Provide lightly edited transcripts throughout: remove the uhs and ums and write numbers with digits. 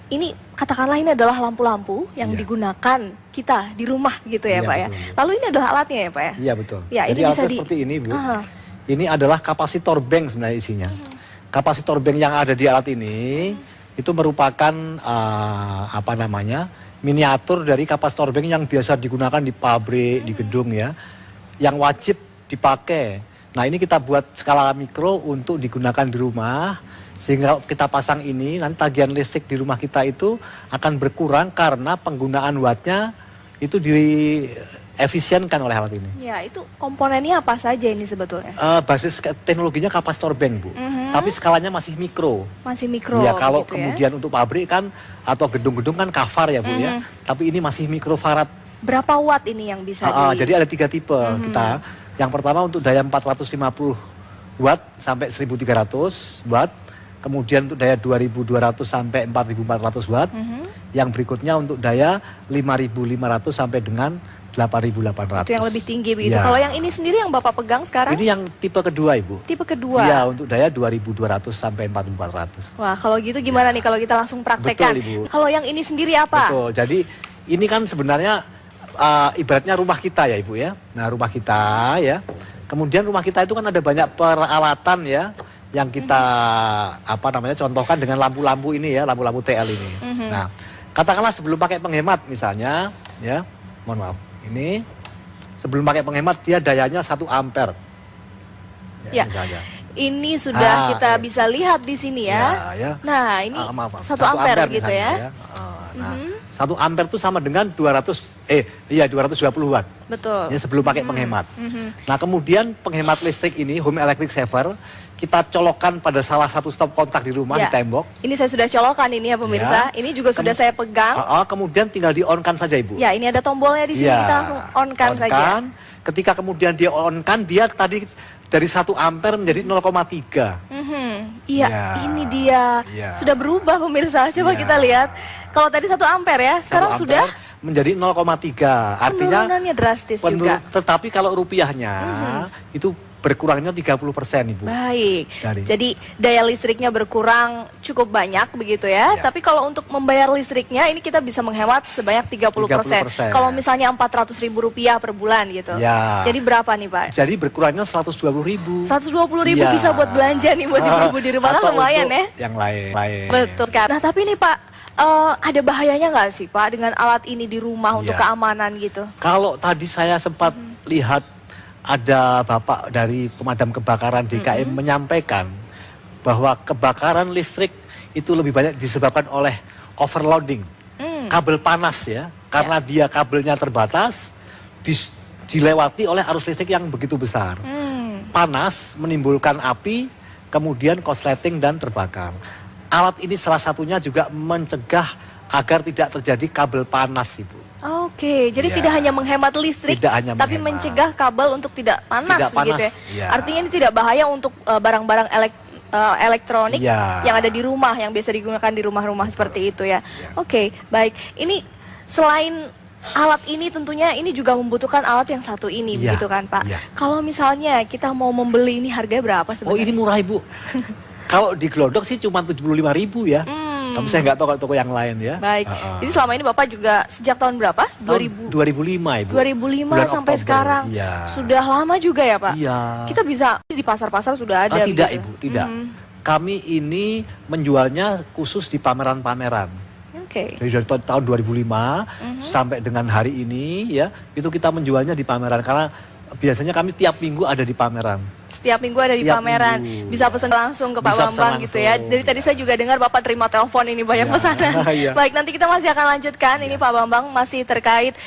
ini katakanlah ini adalah lampu-lampu yang digunakan kita di rumah gitu ya, Pak ya. Betul. Lalu ini adalah alatnya ya, Pak ya? Iya betul. Ya, jadi ini bisa alatnya seperti ini, Bu. Aha. Ini adalah kapasitor bank sebenarnya isinya. Kapasitor bank yang ada di alat ini itu merupakan apa namanya, miniatur dari kapasitor bank yang biasa digunakan di pabrik, di gedung ya, yang wajib dipakai. Nah ini kita buat skala mikro untuk digunakan di rumah, sehingga kita pasang ini nanti tagihan listrik di rumah kita itu akan berkurang karena penggunaan wattnya itu diefisienkan oleh alat ini. Ya, itu komponennya apa saja ini sebetulnya? Basis teknologinya kapasitor bank, Bu. Tapi skalanya masih mikro. Masih mikro. Ya kalau gitu kemudian untuk pabrik kan atau gedung-gedung kan kafar ya, Bu ya. Tapi ini masih mikrofarad. Berapa watt ini yang bisa Jadi ada 3 tipe kita. Yang pertama untuk daya 450 watt sampai 1300 watt. Kemudian untuk daya 2200 sampai 4400 watt. Yang berikutnya untuk daya 5500 sampai dengan 8800. Itu yang lebih tinggi begitu. Ya. Kalau yang ini sendiri yang Bapak pegang sekarang? Ini yang tipe kedua, Ibu. Tipe kedua. Iya, untuk daya 2200 sampai 4400. Wah, kalau gitu gimana nih kalau kita langsung praktekkan? Betul, Ibu. Kalau yang ini sendiri apa? Betul. Jadi ini kan sebenarnya ibaratnya rumah kita ya, Ibu ya. Nah, rumah kita ya. Kemudian rumah kita itu kan ada banyak peralatan ya yang kita apa namanya contohkan dengan lampu-lampu ini ya, lampu-lampu TL ini. Nah, katakanlah sebelum pakai penghemat misalnya ya. Mohon maaf. Ini sebelum pakai penghemat dia dayanya 1 ampere. Ya. Misalnya. Ini sudah kita bisa lihat di sini ya. Ya. Nah, ini maaf. 1 ampere gitu misalnya, ya. Nah, 1 ampere itu sama dengan 220 watt. Betul. Ya, sebelum pakai penghemat. Nah, kemudian penghemat listrik ini, home electric saver, kita colokkan pada salah satu stop kontak di rumah, di tembok. Ini saya sudah colokkan ini ya pemirsa. Ini juga sudah saya pegang. Kemudian tinggal di-on-kan saja, Ibu. Ya, ini ada tombolnya di sini, kita langsung on-kan saja. Ketika kemudian dia on-kan, dia tadi dari 1 ampere menjadi 0,3. Iya, ini dia. Sudah berubah pemirsa. Coba kita lihat. Kalau tadi 1 ampere ya, sekarang sudah menjadi 0,3. Artinya penurunannya drastis juga. Tetapi kalau rupiahnya itu berkurangnya 30%, Ibu. Baik. Jadi daya listriknya berkurang cukup banyak begitu ya. Tapi kalau untuk membayar listriknya ini kita bisa menghemat sebanyak 30%. Kalau misalnya Rp400.000 per bulan gitu. Ya. Jadi berapa nih, Pak? Jadi berkurangnya 120.000. 120.000 bisa buat belanja nih buat ibu-ibu di rumah, kan lumayan ya. Yang lain. Betul sekali. Nah, tapi nih Pak, ada bahayanya nggak sih Pak dengan alat ini di rumah untuk keamanan gitu? Kalau tadi saya sempat lihat ada Bapak dari pemadam kebakaran DKM menyampaikan bahwa kebakaran listrik itu lebih banyak disebabkan oleh overloading, kabel panas ya, karena dia kabelnya terbatas, dilewati oleh arus listrik yang begitu besar. Panas menimbulkan api, kemudian korsleting dan terbakar. Alat ini salah satunya juga mencegah agar tidak terjadi kabel panas, Ibu. Oke, jadi tidak hanya menghemat listrik, tapi mencegah kabel untuk tidak panas gitu ya. Artinya ini tidak bahaya untuk barang-barang elektronik yang ada di rumah, yang biasa digunakan di rumah-rumah seperti itu ya. Oke, baik. Ini selain alat ini tentunya ini juga membutuhkan alat yang satu ini, begitu kan Pak? Kalau misalnya kita mau membeli ini harganya berapa sebenarnya? Oh, ini murah, Ibu. Kalau di Glodok sih cuma 75.000 ya. Tapi saya nggak tahu kalau toko yang lain ya. Baik. Jadi selama ini Bapak juga sejak tahun berapa? 2005, Ibu. 2005 Bulan sampai Oktober. sekarang. Sudah lama juga ya, Pak? Iya. Kita bisa di pasar-pasar sudah ada. Tidak, begitu? Ibu, tidak. Kami ini menjualnya khusus di pameran-pameran. Oke. Jadi dari tahun 2005 sampai dengan hari ini ya, itu kita menjualnya di pameran karena biasanya kami tiap minggu ada di pameran. Setiap minggu ada di pameran. Bisa pesan langsung ke Pak Bambang gitu ya. Dari tadi saya juga dengar Bapak terima telepon ini banyak pesanan. Baik, nanti kita masih akan lanjutkan. Ini Pak Bambang masih terkait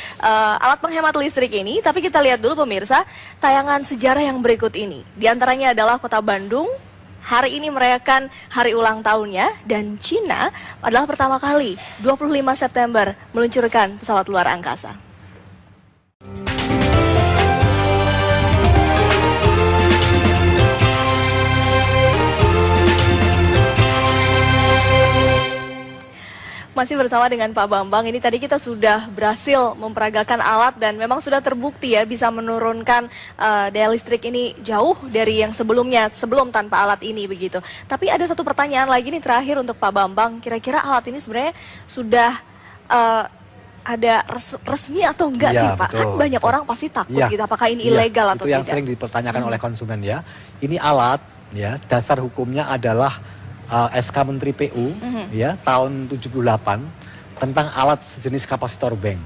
alat penghemat listrik ini. Tapi kita lihat dulu pemirsa tayangan sejarah yang berikut ini. Di antaranya adalah Kota Bandung. Hari ini merayakan hari ulang tahunnya. Dan Cina adalah pertama kali 25 September meluncurkan pesawat luar angkasa. Masih bersama dengan Pak Bambang, ini tadi kita sudah berhasil memperagakan alat dan memang sudah terbukti ya bisa menurunkan daya listrik ini jauh dari yang sebelumnya, sebelum tanpa alat ini begitu. Tapi ada satu pertanyaan lagi nih terakhir untuk Pak Bambang, kira-kira alat ini sebenarnya sudah ada resmi atau enggak sih Pak? Betul, kan banyak orang pasti takut gitu, apakah ini ilegal atau tidak? Itu yang tidak? sering dipertanyakan oleh konsumen ya. Ini alat ya, dasar hukumnya adalah SK Menteri PU ya tahun 78 tentang alat sejenis kapasitor bank.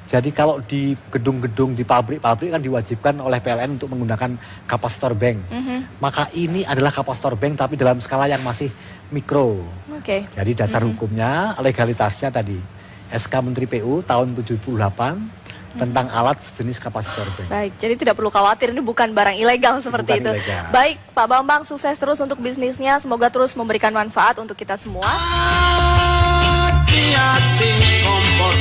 Jadi kalau di gedung-gedung di pabrik-pabrik kan diwajibkan oleh PLN untuk menggunakan kapasitor bank. Maka ini adalah kapasitor bank tapi dalam skala yang masih mikro. Jadi dasar hukumnya, legalitasnya tadi SK Menteri PU tahun 78 tentang alat sejenis kapasitor bank. Baik, jadi tidak perlu khawatir, ini bukan barang ilegal seperti itu. Ilegal. Baik, Pak Bambang, sukses terus untuk bisnisnya, semoga terus memberikan manfaat untuk kita semua. Hati-hati kompor.